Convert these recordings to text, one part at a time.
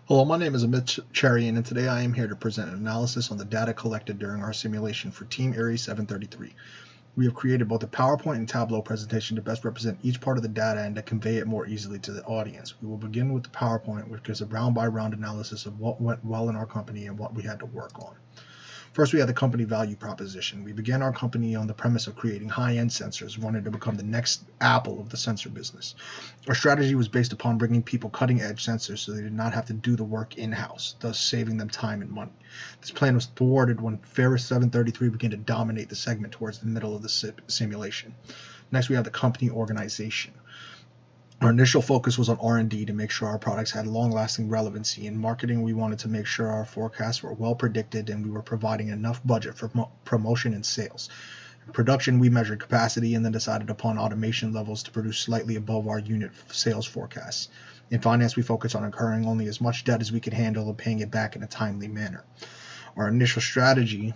Hello, my name is Amit Cherian, and today I am here to present an analysis on the data collected during our simulation for Team Ares 733. We have created both a PowerPoint and Tableau presentation to best represent each part of the data and to convey it more easily to the audience. We will begin with the PowerPoint, which gives a round-by-round analysis of what went well in our company and what we had to work on. First, we had the company value proposition. We began our company on the premise of creating high-end sensors, wanting to become the next Apple of the sensor business. Our strategy was based upon bringing people cutting-edge sensors so they did not have to do the work in-house, thus saving them time and money. This plan was thwarted when Ferris 733 began to dominate the segment towards the middle of the simulation. Next, we have the company organization. Our initial focus was on R&D to make sure our products had long-lasting relevancy. In marketing, we wanted to make sure our forecasts were well predicted and we were providing enough budget for promotion and sales. In production, we measured capacity and then decided upon automation levels to produce slightly above our unit sales forecasts. In finance, we focused on incurring only as much debt as we could handle and paying it back in a timely manner. Our initial strategy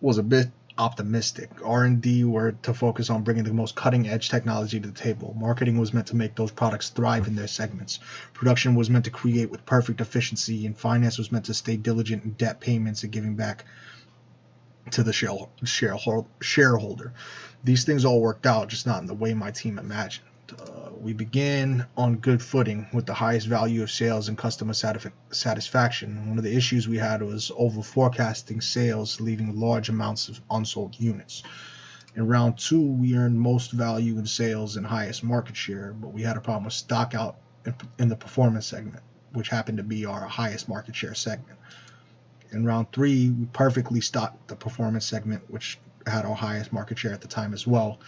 was a bit optimistic. R&D were to focus on bringing the most cutting-edge technology to the table. Marketing was meant to make those products thrive in their segments. Production was meant to create with perfect efficiency, and finance was meant to stay diligent in debt payments and giving back to the shareholder. These things all worked out, just not in the way my team imagined. We began on good footing with the highest value of sales and customer satisfaction. One of the issues we had was over forecasting sales, leaving large amounts of unsold units. In round 2, we earned most value in sales and highest market share, but we had a problem with stock out in the performance segment, which happened to be our highest market share segment. In round 3, we perfectly stocked the performance segment, which had our highest market share at the time as well,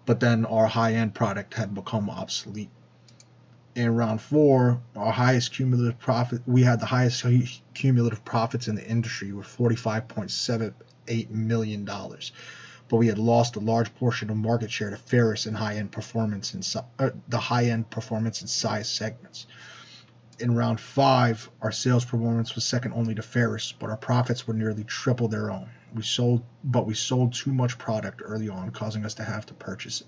but then our high-end product had become obsolete. In round 4, our highest cumulative profit, we had the highest cumulative profits in the industry with $45.78 million, but we had lost a large portion of market share to Ferris in high-end performance and the high-end performance and size segments. In round 5, our sales performance was second only to Ferris, but our profits were nearly triple their own. We sold too much product early on, causing us to have to purchase it.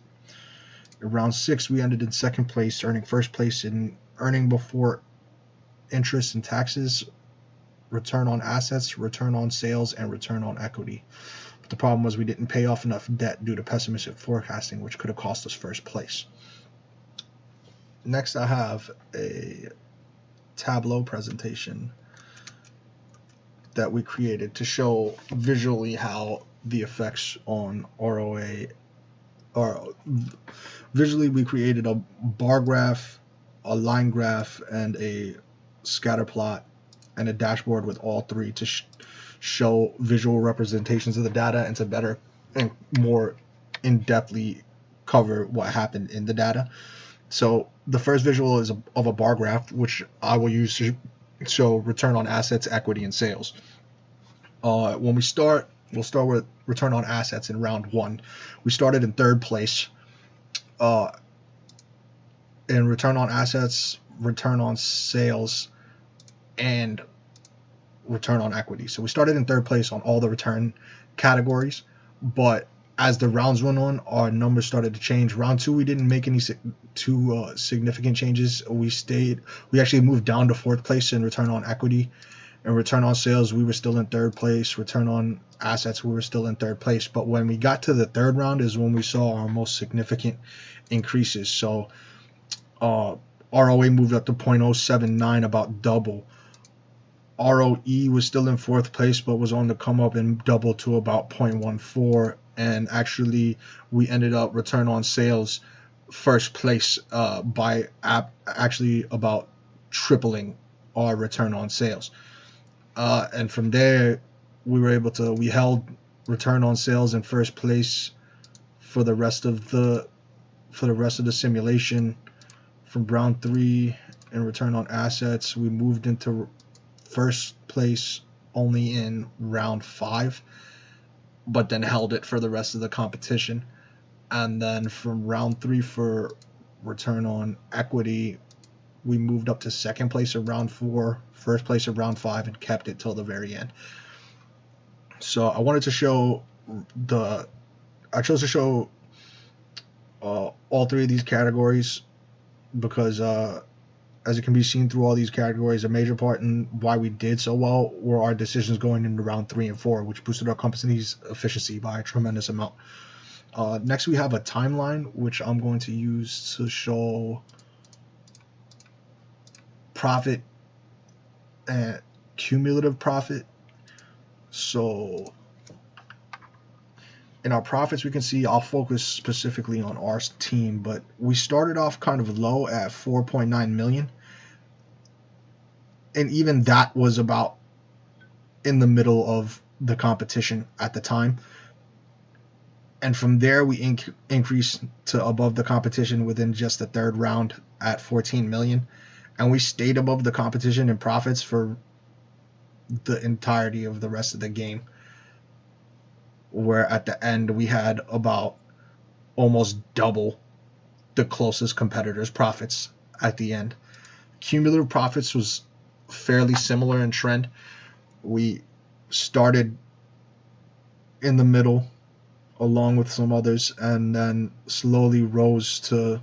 In round 6, we ended in second place, earning first place in earning before interest and taxes, return on assets, return on sales, and return on equity. But the problem was we didn't pay off enough debt due to pessimistic forecasting, which could have cost us first place. Next, I have a Tableau presentation that we created to show visually how the effects on ROA are. Visually, we created a bar graph, a line graph, and a scatter plot, and a dashboard with all three to show visual representations of the data and to better and more in-depthly cover what happened in the data. So the first visual is of a bar graph, which I will use to show return on assets, equity, and sales. When we start, we'll start with return on assets in round 1. We started in third place. In return on assets, return on sales, and return on equity. So we started in third place on all the return categories, but as the rounds went on, our numbers started to change. Round 2, we didn't make any significant changes. We actually moved down to fourth place in return on equity. And return on sales, we were still in third place. Return on assets, we were still in third place. But when we got to the third round is when we saw our most significant increases. So ROA moved up to 0.079, about double. ROE was still in fourth place, but was on the come up and doubled to about 0.14. And actually, we ended up return on sales first place by actually about tripling our return on sales. And from there, we held return on sales in first place for the rest of the simulation. From round 3 in return on assets, we moved into first place only in round 5, but then held it for the rest of the competition. And then from round 3 for return on equity, we moved up to second place in round 4, first place in round 5, and kept it till the very end. So I wanted to show I chose to show all three of these categories because as it can be seen through all these categories, a major part in why we did so well were our decisions going into round 3 and 4, which boosted our company's efficiency by a tremendous amount. Next, we have a timeline, which I'm going to use to show profit and cumulative profit. So in our profits, we can see, I'll focus specifically on our team, but we started off kind of low at 4.9 million. And even that was about in the middle of the competition at the time. And from there, we increased to above the competition within just the third round at 14 million. And we stayed above the competition in profits for the entirety of the rest of the game, where at the end we had about almost double the closest competitors' profits at the end. Cumulative profits was fairly similar in trend. We started in the middle along with some others and then slowly rose to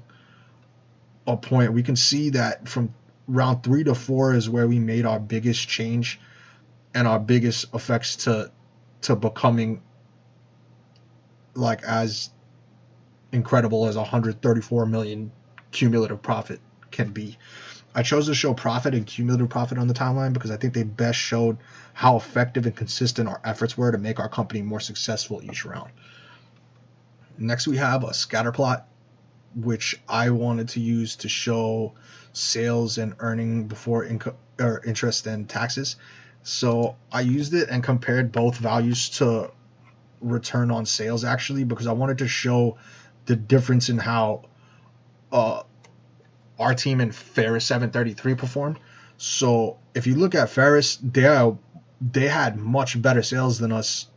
a point. We can see that from round 3 to 4 is where we made our biggest change and our biggest effects to becoming like as incredible as 134 million cumulative profit can be. I chose to show profit and cumulative profit on the timeline because I think they best showed how effective and consistent our efforts were to make our company more successful each round. Next, we have a scatter plot, which I wanted to use to show sales and earning before interest and taxes. So I used it and compared both values to return on sales, actually, because I wanted to show the difference in how our team and Ferris 733 performed. So if you look at Ferris, they had much better sales than us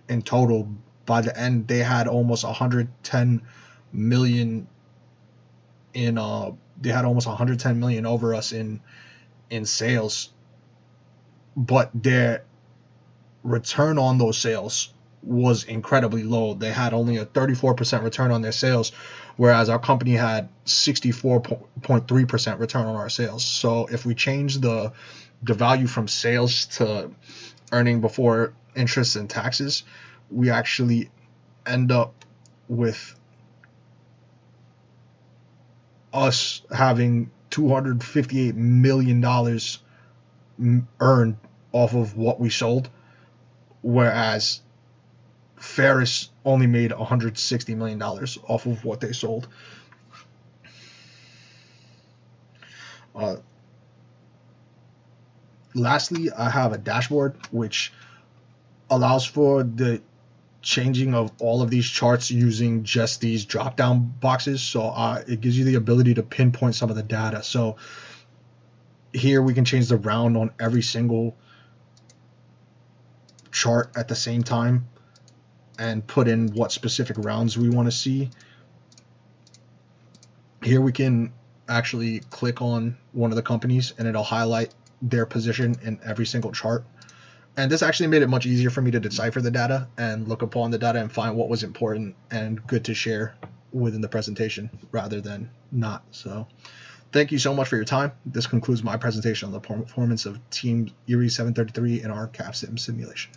in total. By the end, they had almost 110 million in they had almost 110 million over us in sales, but their return on those sales was incredibly low. They had only a 34% return on their sales, whereas our company had 64.3% return on our sales. So if we change the value from sales to earning before interest and taxes, we actually end up with us having $258 million earned off of what we sold, whereas Ferris only made $160 million off of what they sold. Lastly, I have a dashboard which allows for the changing of all of these charts using just these drop down boxes. So it gives you the ability to pinpoint some of the data. So here we can change the round on every single chart at the same time and put in what specific rounds we want to see. Here we can actually click on one of the companies and it'll highlight their position in every single chart. And this actually made it much easier for me to decipher the data and look upon the data and find what was important and good to share within the presentation rather than not. So thank you so much for your time. This concludes my presentation on the performance of Team Erie 733 in our CAPSIM simulation.